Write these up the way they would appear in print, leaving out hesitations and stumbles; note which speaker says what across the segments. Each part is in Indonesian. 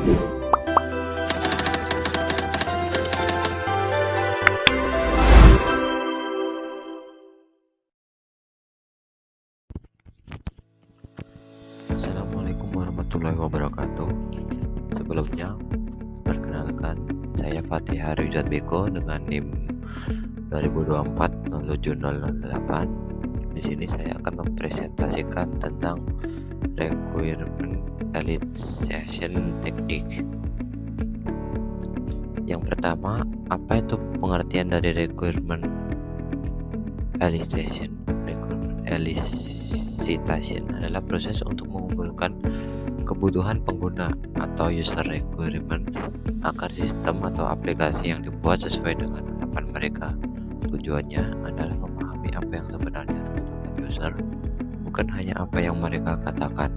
Speaker 1: Assalamualaikum warahmatullahi wabarakatuh. Sebelumnya, perkenalkan, saya Fatih Harizat Beko dengan NIM 2024-07-008. Di sini saya akan mempresentasikan tentang requirement elicitation technique. Yang pertama, apa itu pengertian dari requirement elicitation? Requirement elicitation adalah proses untuk mengumpulkan kebutuhan pengguna atau user requirement agar sistem atau aplikasi yang dibuat sesuai dengan harapan mereka. Tujuannya adalah memahami apa yang sebenarnya dibutuhkan user, bukan hanya apa yang mereka katakan.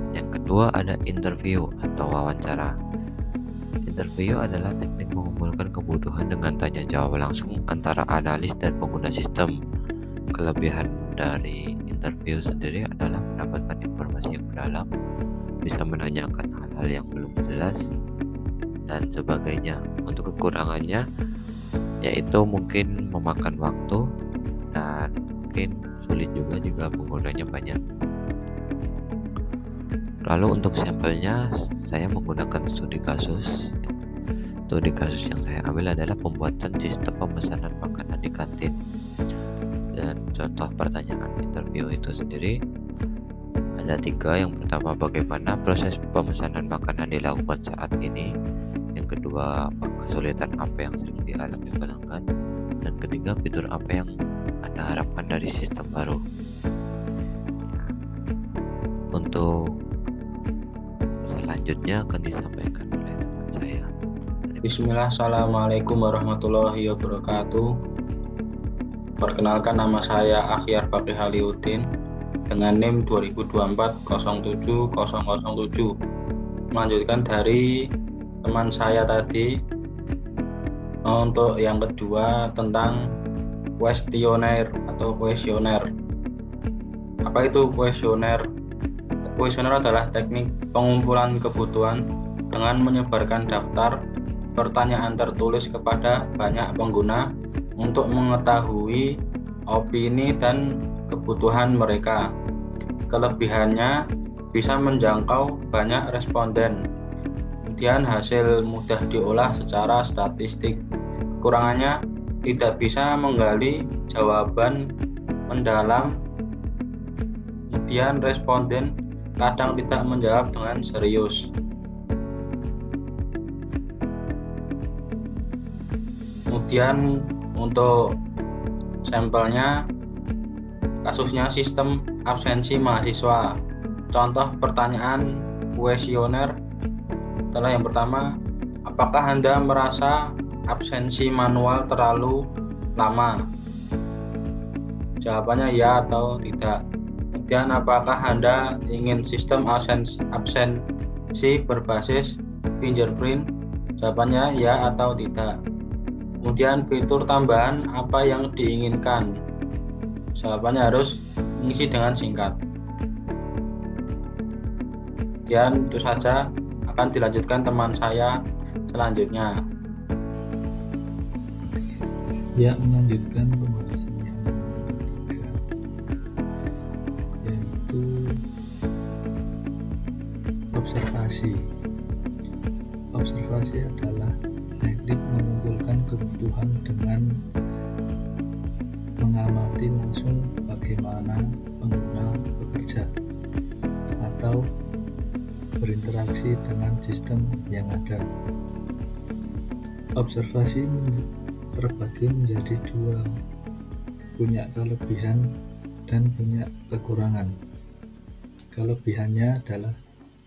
Speaker 1: Yang kedua ada interview atau wawancara. Interview adalah teknik mengumpulkan kebutuhan dengan tanya jawab langsung antara analis dan pengguna sistem. Kelebihan dari interview sendiri adalah mendapatkan informasi yang mendalam, bisa menanyakan hal-hal yang belum jelas, dan sebagainya. Untuk kekurangannya yaitu mungkin memakan waktu dan mungkin sulit juga jika penggunanya banyak. Lalu untuk sampelnya saya menggunakan studi kasus. Studi kasus yang saya ambil adalah pembuatan sistem pemesanan makanan di kantin. Dan contoh pertanyaan interview itu sendiri ada 3. Yang pertama, bagaimana proses pemesanan makanan dilakukan saat ini. Yang kedua, kesulitan apa yang sering dialami pelanggan. Dan ketiga, fitur apa yang Anda harapkan dari sistem baru. Untuk selanjutnya akan disampaikan oleh teman saya.
Speaker 2: Bismillah, Assalamualaikum warahmatullahi wabarakatuh. Perkenalkan, nama saya Akhyar Bakri Haliuddin dengan NIM 2024-07-007. Melanjutkan dari teman saya tadi, untuk yang kedua tentang kuesioner atau kuesioner. Apa itu kuesioner? Kuesioner adalah teknik pengumpulan kebutuhan dengan menyebarkan daftar pertanyaan tertulis kepada banyak pengguna untuk mengetahui opini dan kebutuhan mereka. Kelebihannya bisa menjangkau banyak responden, kemudian hasil mudah diolah secara statistik. Kekurangannya tidak bisa menggali jawaban mendalam, kemudian responden kadang tidak menjawab dengan serius. Kemudian untuk sampelnya, kasusnya sistem absensi mahasiswa. Contoh pertanyaan kuesioner adalah yang pertama, apakah Anda merasa absensi manual terlalu lama? Jawabannya ya atau tidak. Kemudian, apakah Anda ingin sistem absensi berbasis fingerprint? Jawabannya ya atau tidak. Kemudian, fitur tambahan apa yang diinginkan? Jawabannya harus mengisi dengan singkat. Kemudian itu saja, akan dilanjutkan teman saya selanjutnya.
Speaker 3: Ya, melanjutkan pembahasan yang ketiga, yaitu observasi. Observasi adalah teknik mengumpulkan kebutuhan dengan mengamati langsung bagaimana pengguna bekerja atau berinteraksi dengan sistem yang ada. Observasi terbagi menjadi 2, punya kelebihan dan punya kekurangan. Kelebihannya adalah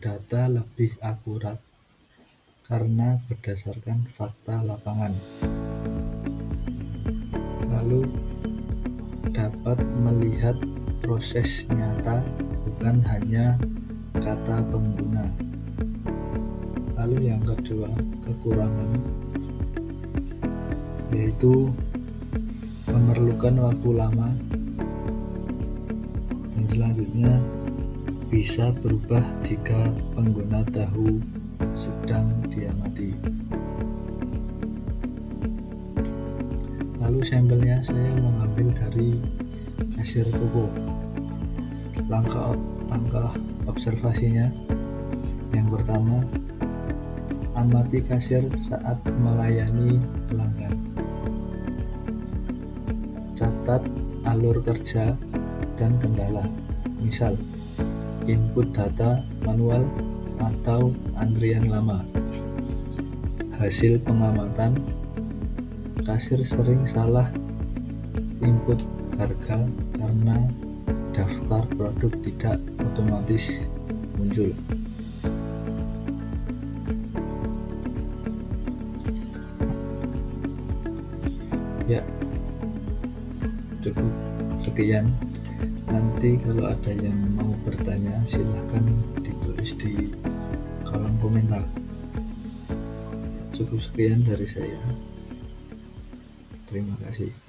Speaker 3: data lebih akurat karena berdasarkan fakta lapangan, lalu dapat melihat proses nyata, bukan hanya kata pengguna. Lalu yang kedua, kekurangan, yaitu memerlukan waktu lama, dan selanjutnya bisa berubah jika pengguna tahu sedang diamati. Lalu sampelnya saya mengambil dari kasir toko. Langkah observasinya: yang pertama, amati kasir saat melayani pelanggan. Catat alur kerja dan kendala, misal input data manual atau antrian lama. Hasil pengamatan: kasir sering salah input harga karena daftar produk tidak otomatis muncul. Ya, cukup sekian. Nanti kalau ada yang mau bertanya silahkan ditulis di kolom komentar. Cukup sekian dari saya. Terima kasih.